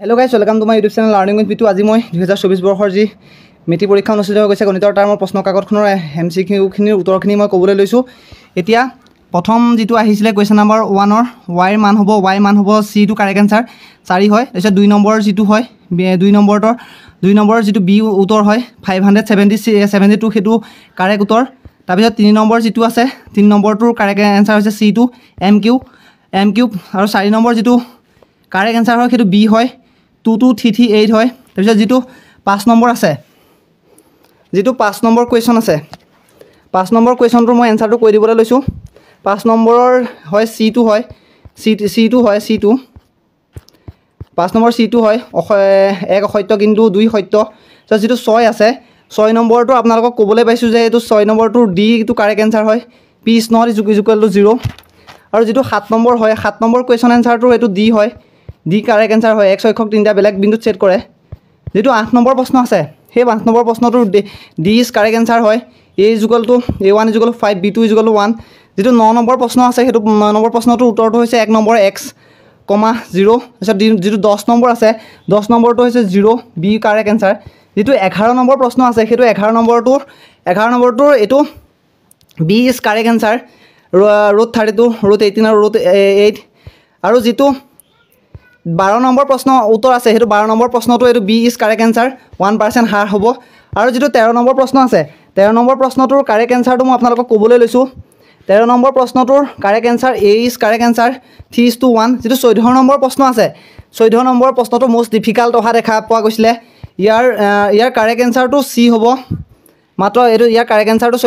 Hello' guys, welcome to my YouTube channel learning with Bitu. আজি মই 2024 বৰ্ষৰ যি মেট্ৰিক পৰীক্ষা অনুষ্ঠিত হৈ গৈছে গণিতৰ তাৰ মই প্ৰশ্ন কাকতখনৰ MCQখিনিৰ উত্তৰখিনি মই ক'বলৈ লৈছোঁ। এতিয়া প্ৰথম যিটো আহিছিলে কুৱেশ্যন নম্বৰ 1ৰ ৱাইৰ মান হ'ব চিটো কাৰেক্ট এনচাৰ 4 হয়। তাৰপিছত 2 নম্বৰ যিটো হয় 2 নম্বৰ যিটো বি উত্তৰ হয় 572 সেইটো কাৰেক্ট উত্তৰ। তাৰপিছত 3 নম্বৰ যিটো আছে 3 নম্বৰটোৰ কাৰেক্ট এনচাৰ হৈছে চিটো এম কিউ আৰু 4 নম্বৰ যিটো কাৰেক্ট এনচাৰ হয় সেইটো বি হয় 22338 হয়। তাৰপিছত যিটো 5 নম্বৰ আছে, যিটো 5 নম্বৰ কুৱেশ্যন আছে, 5 নম্বৰ কুৱেশ্যনটোৰ মই এনচাৰটো কৈ দিবলৈ লৈছোঁ। 5 নম্বৰৰ হয় চিটো হয়, চিটো 5 নম্বৰ চিটো হয় 1 অসত্য কিন্তু 2 সত্য। তাৰপিছত যিটো 6 আছে 6 নম্বৰটো আপোনালোকক ক'বলৈ পাইছোঁ যে এইটো 6 নম্বৰটোৰ ডিটো কাৰেক্ট এনচাৰ হয়, P is not equal two 0। আৰু যিটো 7 নম্বৰ হয় 7 নম্বৰ কুৱেশ্যন এনচাৰটো এইটো ডি হয়, ডি কাৰেক্ট এনচাৰ হয়। x অক্ষক 3টা বেলেগ বিন্দুত ছেট কৰে। যিটো 8 নম্বৰ প্ৰশ্ন আছে সেই 8 নম্বৰ প্ৰশ্নটোৰ ডি ইজ কাৰেক্ট এনচাৰ হয়, a equal to a1 equal to 5 b2 equal to 1। যিটো 9 নম্বৰ প্ৰশ্ন আছে সেইটো 9 নম্বৰ প্ৰশ্নটোৰ উত্তৰটো হৈছে 1 নম্বৰ x, 0। তাৰপিছত যিটো 10 নম্বৰ আছে 10 নম্বৰটো হৈছে 0, বি কাৰেক্ট এনচাৰ। যিটো 11 নম্বৰ প্ৰশ্ন আছে সেইটো 11 নম্বৰটোৰ এইটো B is correct answer, root 32, root 18 আৰু ৰুট 8। আৰু যিটো 12 নম্বৰ প্ৰশ্ন উত্তৰ আছে সেইটো 12 নম্বৰ প্ৰশ্নটো এইটো বি ইজ কাৰেক্ট এনচাৰ, 1% হ্ৰাস হ'ব। আৰু যিটো 13 নম্বৰ প্ৰশ্ন আছে 13 নম্বৰ প্ৰশ্নটোৰ কাৰেক্ট এনচাৰটো মই আপোনালোকক ক'বলৈ লৈছোঁ। 13 নম্বৰ প্ৰশ্নটোৰ correct answer A is correct answer, 3:1। যিটো 14 নম্বৰ প্ৰশ্ন আছে 14 নম্বৰ প্ৰশ্নটো মষ্ট ডিফিকাল্ট অহা দেখা পোৱা গৈছিলে। ইয়াৰ কাৰেক্ট এনচাৰটো চি হ'ব, মাত্ৰ এইটো ইয়াৰ কাৰেক্ট এনচাৰটো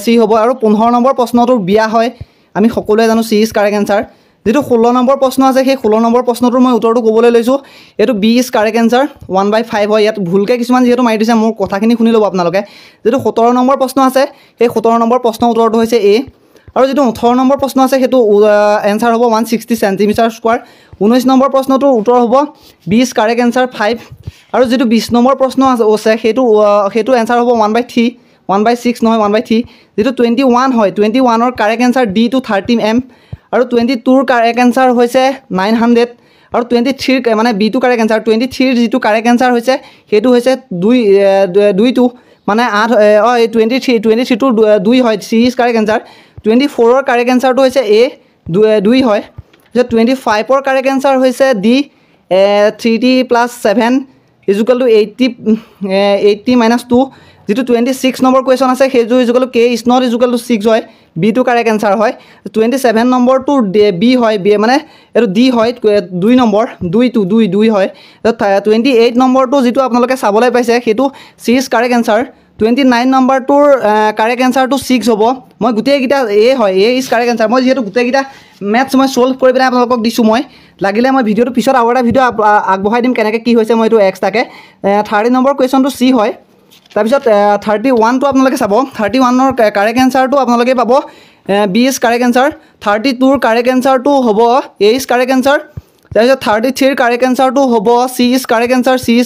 চি হ'ব। আৰু 15 নম্বৰ প্ৰশ্নটোৰ বিয়া হয়, আমি সকলোৱে জানো চি ইজ কাৰেক্ট এনচাৰ। যিটো 16 নম্বৰ প্ৰশ্ন আছে সেই 16 নম্বৰ প্ৰশ্নটোৰ মই উত্তৰটো ক'বলৈ লৈছোঁ, এইটো বি ইজ কাৰেক্ট এনচাৰ, 1/5 হয়। ইয়াত ভুলকৈ কিছুমান যিহেতু মাৰি দিছে মোৰ কথাখিনি শুনি ল'ব আপোনালোকে। যিটো 17 নম্বৰ প্ৰশ্ন আছে সেই 17 নম্বৰ প্ৰশ্নৰ উত্তৰটো হৈছে এ। আৰু যিটো 18 নম্বৰ প্ৰশ্ন আছে সেইটো এনচাৰ হ'ব 160 চেণ্টিমিটাৰ স্কোৱাৰ। 19 নম্বৰ প্ৰশ্নটোৰ উত্তৰ হ'ব বি ইজ কাৰেক্ট এনচাৰ 5। আৰু যিটো 20 নম্বৰ প্ৰশ্ন আছে সেইটো এনচাৰ হ'ব 1/3, 1/6 নহয় 1/3। যিটো 21 হয় 21ৰ correct answer D two 30 m। আৰু 22ৰ কাৰেক্ট এনচাৰ হৈছে 900। আৰু 23 মানে বিটো কাৰেক্ট এনচাৰ, 23ৰ যিটো কাৰেক্ট এনচাৰ হৈছে সেইটো হৈছে 2 মানে 8, 23টো 2 হয়, চি ইজ কাৰেক্ট এনচাৰ। 24ৰ কাৰেক্ট এনচাৰটো হৈছে এ, 2 হয়। তাৰপিছত 25ৰ কাৰেক্ট এনচাৰ হৈছে ডি, 3t + 7 ইকুৱেল টু 80 - 2। যিটো 26 নম্বৰ কুৱেশ্যন আছে সেইটো equal to K is not equal to 6 হয়, বিটো কাৰেক্ট এনচাৰ হয়। 27 নম্বৰটো বি হয়, বি মানে এইটো ডি হয়, 2 নম্বৰ 2 হয়। 28 নম্বৰটো যিটো আপোনালোকে চাবলৈ পাইছে সেইটো চি ইজ কাৰেক্ট এনচাৰ। 29 নম্বৰটোৰ কাৰেক্ট এনচাৰটো 6 হ'ব। মই গোটেইকেইটা এ হয়, এ ইজ কাৰেক্ট এনচাৰ। মই যিহেতু গোটেইকেইটা মেথছ মই ছল্ভ কৰি পেলাই আপোনালোকক দিছোঁ। মই লাগিলে মই ভিডিঅ'টো পিছত আৰু এটা ভিডিঅ' আগবঢ়াই দিম কেনেকৈ কি হৈছে, মই এইটো এক্সট্ৰাকৈ। 30 নম্বৰ কুৱেশ্যনটো চি হয়। তাৰপিছত 31টো আপোনালোকে চাব, 31ৰ কাৰেক্ট এনচাৰটো আপোনালোকে পাব বি ইজ কাৰেক্ট এনচাৰ। 32ৰ কাৰেক্ট এনচাৰটো হ'ব এ ইজ কাৰেক্ট এনচাৰ। তাৰপিছত 33ৰ কাৰেক্ট এনচাৰটো হ'ব চি ইজ কাৰেক্ট এনচাৰ, 3,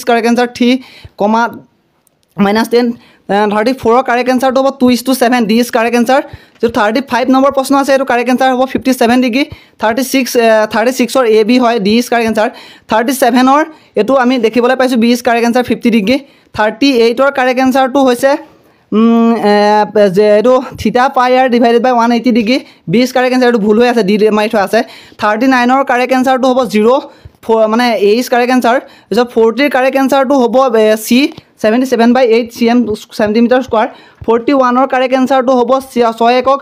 -10। 34ৰ কাৰেক্ট এনচাৰটো হ'ব 2:7, ডি ইজ কাৰেক্ট এনচাৰ। যিটো 35 নম্বৰ প্ৰশ্ন আছে এইটো কাৰেক্ট এনচাৰ হ'ব 57 ডিগ্ৰী। 36ৰ এ বি হয়, ডি ইজ কাৰেক্ট এনচাৰ। 37ৰ এইটো আমি দেখিবলৈ পাইছোঁ B is correct answer 50 degree. 38ৰ কাৰেক্ট এনচাৰটো হৈছে এইটো θ πr/180 degree, B is correct answer. এইটো ভুল হৈ আছে, ডি মাৰি থোৱা আছে। 39ৰ কাৰেক্ট এনচাৰটো হ'ব 0, মানে এ ইজ কাৰেক্ট এনচাৰ। তাৰপিছত 40ৰ কাৰেক্ট এনচাৰটো হ'ব চি, 77/8 চেণ্টিমিটাৰ স্কোৱাৰ। 41ৰ কাৰেক্ট এনচাৰটো হ'ব 6 একক,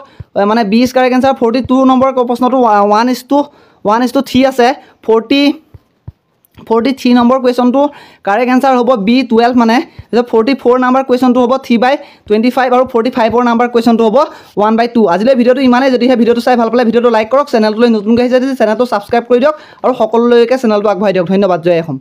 মানে বি ইজ কাৰেক্ট এনচাৰ। 42 নম্বৰ প্ৰশ্নটো 1:3 আছে। 43 নম্বৰ কুৱেশ্যনটো কাৰেক্ট এনচাৰ হ'ব B12 মানে। তাৰপিছত 44 নম্বৰ কুৱেশ্যনটো হ'ব 3/25 আৰু 45ৰ নম্বৰ কুৱেশ্যনটো হ'ব 1/2। আজিলৈ ভিডিঅ'টো ইমানেই। যদিহে ভিডিঅ'টো চাই ভাল পালে ভিডিঅ'টো লাইক কৰক, চেনেলটোলৈ নতুনকৈ আহিছে যদি চেনেলটো ছাবস্ক্ৰাইব কৰি দিয়ক আৰু সকলোলৈকে চেনেলটো আগবঢ়াই দিয়ক। ধন্যবাদ। জয় অসম।